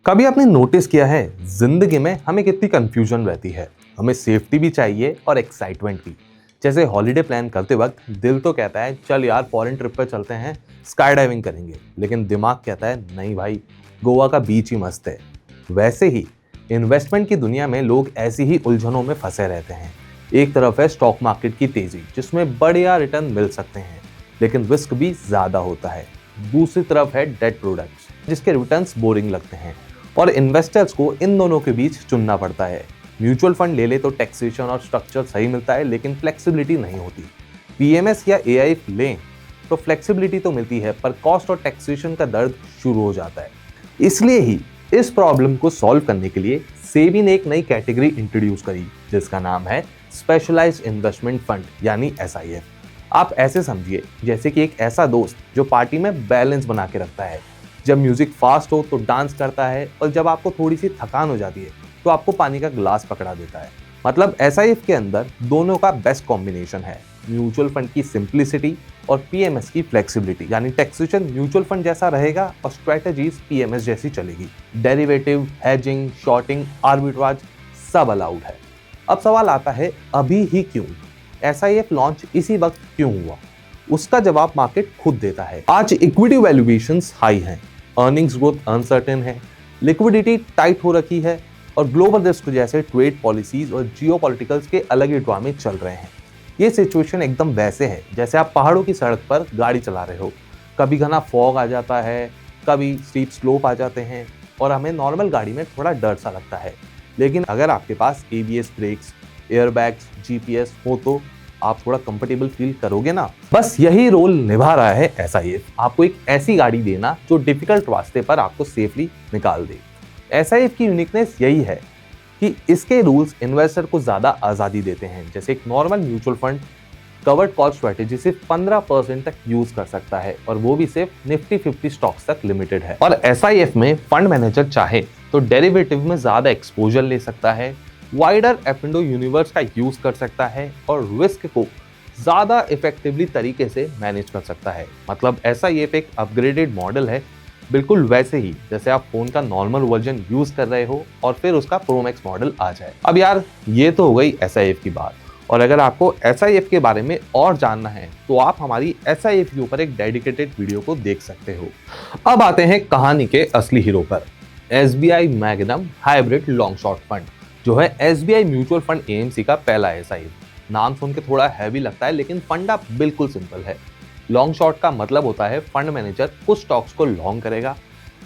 कभी आपने नोटिस किया है जिंदगी में हमें कितनी कंफ्यूजन रहती है। हमें सेफ्टी भी चाहिए और एक्साइटमेंट भी। जैसे हॉलीडे प्लान करते वक्त दिल तो कहता है चल यार फॉरेन ट्रिप पर चलते हैं, स्काई डाइविंग करेंगे, लेकिन दिमाग कहता है नहीं भाई, गोवा का बीच ही मस्त है। वैसे ही इन्वेस्टमेंट की दुनिया में लोग ऐसी ही उलझनों में फंसे रहते हैं। एक तरफ है स्टॉक मार्केट की तेजी जिसमें बढ़िया रिटर्न मिल सकते हैं, लेकिन रिस्क भी ज्यादा होता है। दूसरी तरफ है डेट प्रोडक्ट्स जिसके रिटर्न्स बोरिंग लगते हैं और इन्वेस्टर्स को इन दोनों के बीच चुनना पड़ता है। म्यूचुअल फंड ले ले तो टैक्सेशन और स्ट्रक्चर सही मिलता है, लेकिन फ्लेक्सिबिलिटी नहीं होती। पीएमएस या एआईएफ लें तो फ्लेक्सिबिलिटी तो मिलती है, पर कॉस्ट और टैक्सेशन का दर्द शुरू हो जाता है। इसलिए ही इस प्रॉब्लम को सॉल्व करने के लिए सेबी ने एक नई कैटेगरी इंट्रोड्यूस करी जिसका नाम है स्पेशलाइज्ड इन्वेस्टमेंट फंड यानी एसआईएफ। आप ऐसे समझिए जैसे कि एक ऐसा दोस्त जो पार्टी में बैलेंस बना के रखता है। जब म्यूजिक फास्ट हो तो डांस करता है, और जब आपको थोड़ी सी थकान हो जाती है तो आपको पानी का ग्लास पकड़ा देता है। मतलब एसआईएफ के अंदर दोनों का बेस्ट कॉम्बिनेशन है, म्यूचुअल फंड की सिंप्लिसिटी और पीएमएस की फ्लेक्सिबिलिटी। यानी टैक्सेशन म्यूचुअल फंड जैसा रहेगा और स्ट्रेटजीज पीएमएस जैसी चलेगी। डेरिवेटिव, हेजिंग, शॉर्टिंग, आर्बिट्राज सब अलाउड है। अब सवाल आता है अभी ही क्यों? एसआईएफ लॉन्च इसी वक्त क्यों हुआ? उसका जवाब मार्केट खुद देता है। आज इक्विटी वैल्यूएशंस हाई हैं, अर्निंग्स ग्रोथ अनसर्टेन है, लिक्विडिटी टाइट हो रखी है और ग्लोबल रिस्क जैसे ट्रेड पॉलिसीज और जियोपॉलिटिकल्स के अलग ही ड्रामे चल रहे हैं। ये सिचुएशन एकदम वैसे है जैसे आप पहाड़ों की सड़क पर गाड़ी चला रहे हो। कभी घना फॉग आ जाता है, कभी स्टीप स्लोप आ जाते हैं और हमें नॉर्मल गाड़ी में थोड़ा डर सा लगता है। लेकिन अगर आपके पास एबीएस ब्रेक्स, एयरबैग्स, जीपीएस हो तो आप थोड़ा कंफर्टेबल फील करोगे ना। बस यही रोल निभा रहा है एसआईएफ, आपको एक ऐसी गाड़ी देना जो डिफिकल्ट रास्ते पर आपको सेफली निकाल दे। एसआईएफ की यूनिकनेस यही है कि इसके रूल्स इन्वेस्टर को ज्यादा आजादी देते हैं। जैसे एक normal mutual fund covered call strategy सिर्फ 15% तक यूज कर सकता है, और वो भी सिर्फ निफ्टी 50 स्टॉक्स तक लिमिटेड है। और एसआईएफ में फंड मैनेजर चाहे तो डेरिवेटिव में ज्यादा एक्सपोजर ले सकता है, वाइडर एफ&ओ यूनिवर्स का यूज कर सकता है और रिस्क को ज्यादा इफेक्टिवली तरीके से मैनेज कर सकता है। मतलब एसआईएफ एक अपग्रेडेड मॉडल है, बिल्कुल वैसे ही जैसे आप फोन का नॉर्मल वर्जन यूज कर रहे हो और फिर उसका प्रो मैक्स मॉडल आ जाए। अब यार ये तो हो गई एसआईएफ की बात, और अगर आपको एसआईएफ के बारे में और जानना है तो आप हमारी एसआईएफ के ऊपर एक डेडिकेटेड वीडियो को देख सकते हो। अब आते हैं कहानी के असली हीरो पर, SBI magnum hybrid long short fund, जो है एसबीआई म्यूचुअल फंड एएमसी का पहला एसआईएफ। नाम सुन के थोड़ा हैवी लगता है, लेकिन फंडा बिल्कुल सिंपल है। लॉन्ग शॉर्ट का मतलब होता है फंड मैनेजर कुछ स्टॉक्स को लॉन्ग करेगा,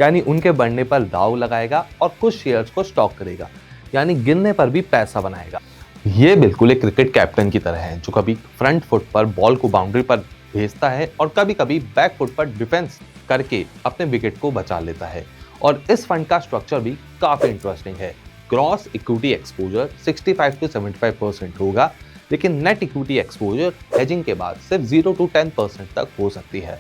यानी उनके बढ़ने पर दाव लगाएगा, और कुछ शेयर्स को स्टॉक करेगा, यानी गिनने पर भी पैसा बनाएगा। ये बिल्कुल एक क्रिकेट कैप्टन की तरह है जो कभी फ्रंट फुट पर बॉल को बाउंड्री पर भेजता है और कभी कभी बैक फुट पर डिफेंस करके अपने विकेट को बचा लेता है। और इस फंड का स्ट्रक्चर भी काफी इंटरेस्टिंग है। ग्रॉस इक्विटी एक्सपोजर 65 से 75% होगा, लेकिन नेट इक्विटी एक्सपोजर हेजिंग के बाद सिर्फ 0 से 10% तक हो सकती है।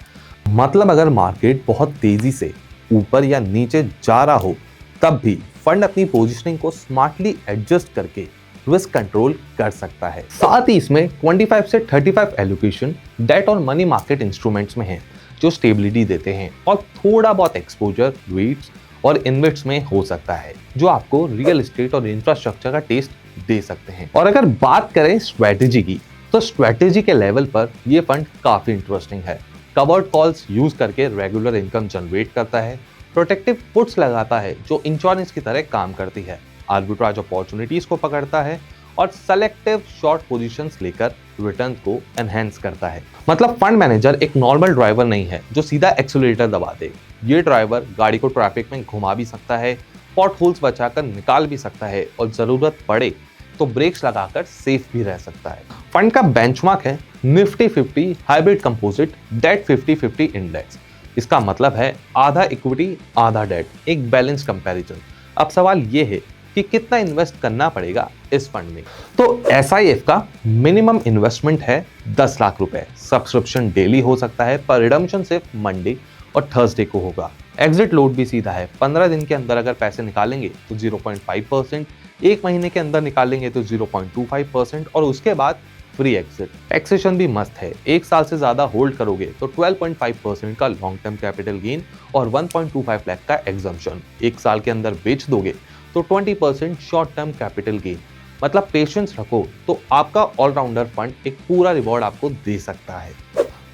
मतलब अगर मार्केट बहुत तेजी से ऊपर या नीचे जा रहा हो तब भी फंड अपनी पोजीशनिंग को स्मार्टली एडजस्ट करके रिस्क कंट्रोल कर सकता है। साथ ही इसमें 25 से 35 एलोकेशन डेट और मनी मार्केट इंस्ट्रूमेंट्स में है जो स्टेबिलिटी देते हैं, और थोड़ा बहुत एक्सपोजर REITs और इन्वेस्ट्स में हो सकता है जो आपको रियल एस्टेट और इंफ्रास्ट्रक्चर का टेस्ट दे सकते हैं। और अगर बात करें स्ट्रेटेजी की, तो स्ट्रेटेजी के लेवल पर यह फंड काफी इंटरेस्टिंग है। कवर्ड कॉल्स यूज करके रेगुलर इनकम जनरेट करता है, प्रोटेक्टिव पुट्स लगाता है जो इंश्योरेंस की तरह काम करती है, आर्बिट्राज अपॉर्चुनिटीज को पकड़ता है, और सेलेक्टिव शॉर्ट पोजीशंस लेकर रिटर्न को एनहेंस करता है। मतलब फंड मैनेजर एक नॉर्मल ड्राइवर नहीं है जो सीधा एक्सीलरेटर दबा दे। ये ड्राइवर गाड़ी को ट्रैफिक में घुमा भी सकता है, पॉट होल्स बचाकर निकाल भी सकता है, और जरूरत पड़े तो ब्रेक्स लगाकर सेफ भी रह सकता है। फंड का बेंचमार्क है Nifty 50 hybrid composite debt 50-50 index. इसका मतलब है आधा इक्विटी आधा डेट, एक बैलेंस कंपैरिजन। अब सवाल ये है कि कितना इन्वेस्ट करना पड़ेगा इस फंड में। तो एसआईएफ का मिनिमम इन्वेस्टमेंट है 10 लाख रुपए। सब्सक्रिप्शन डेली हो सकता है, पर रिडम्पशन सिर्फ मंडे और थर्सडे को होगा। एग्जिट लोड भी सीधा है, 15 दिन के अंदर अगर पैसे निकालेंगे तो 0.5%, एक महीने के अंदर निकालेंगे तो 0.25%, और उसके बाद फ्री एग्जिट। टैक्सेशन भी मस्त है, 1 साल से ज्यादा होल्ड करोगे तो 12.5% का लॉन्ग टर्म कैपिटल गेन और 1.25 लाख का एग्जम्पशन। 1 साल के अंदर बेच दोगे तो 20% शॉर्ट टर्म कैपिटल गेन। मतलब पेशेंस रखो तो आपका ऑलराउंडर फंड एक पूरा रिवॉर्ड आपको दे सकता है।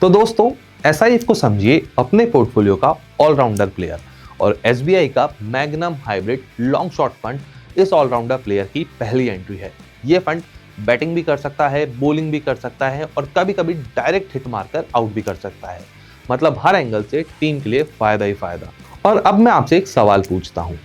तो दोस्तों, SIF को समझिए अपने पोर्टफोलियो का ऑलराउंडर प्लेयर, और SBI का magnum hybrid long short fund इस ऑलराउंडर प्लेयर की पहली एंट्री है। ये फंड बैटिंग भी कर सकता है, बॉलिंग भी कर सकता है और कभी कभी डायरेक्ट हिट मारकर आउट भी कर सकता है। मतलब हर एंगल से टीम के लिए फायदा ही फायदा। और अब मैं आपसे एक सवाल पूछता हूं,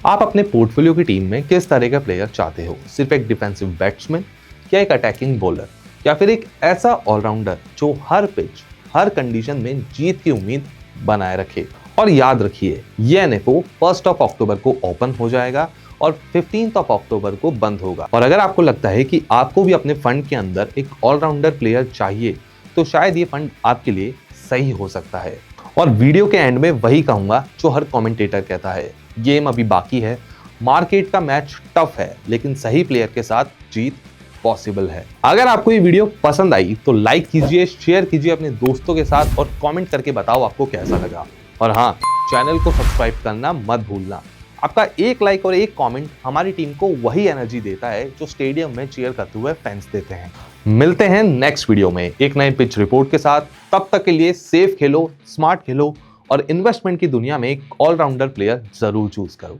आप अपने पोर्टफोलियो की टीम में किस तरह का प्लेयर चाहते हो? सिर्फ एक डिफेंसिव बैट्समैन, या एक अटैकिंग बॉलर, या फिर एक ऐसा ऑलराउंडर जो हर पिच, हर कंडीशन में जीत की उम्मीद बनाए रखे? और याद रखिए, ये NFO 1 अक्टूबर को ओपन हो जाएगा और 15 अक्टूबर को बंद होगा। और अगर आपको लगता है कि आपको भी अपने फंड के अंदर एक ऑलराउंडर प्लेयर चाहिए, तो शायद ये फंड आपके लिए सही हो सकता है। और वीडियो के एंड में वही कहूंगा जो हर कमेंटेटर कहता है, गेम अभी बाकी है, मार्केट का मैच टफ है, लेकिन सही प्लेयर के साथ जीत पॉसिबल है। अगर आपको ये वीडियो पसंद आई तो लाइक कीजिए, शेयर कीजिए अपने दोस्तों के साथ और कमेंट करके बताओ आपको कैसा लगा। और हाँ, चैनल को सब्सक्राइब करना मत भूलना। आपका एक लाइक और एक कमेंट हमारी टीम को वही एनर्जी देता है जो स्टेडियम में चीयर करते हुए फैंस देते हैं। मिलते हैं नेक्स्ट वीडियो में एक नई पिच रिपोर्ट के साथ। तब तक के लिए सेफ खेलो, स्मार्ट खेलो और इन्वेस्टमेंट की दुनिया में एक ऑलराउंडर प्लेयर जरूर चूज करो।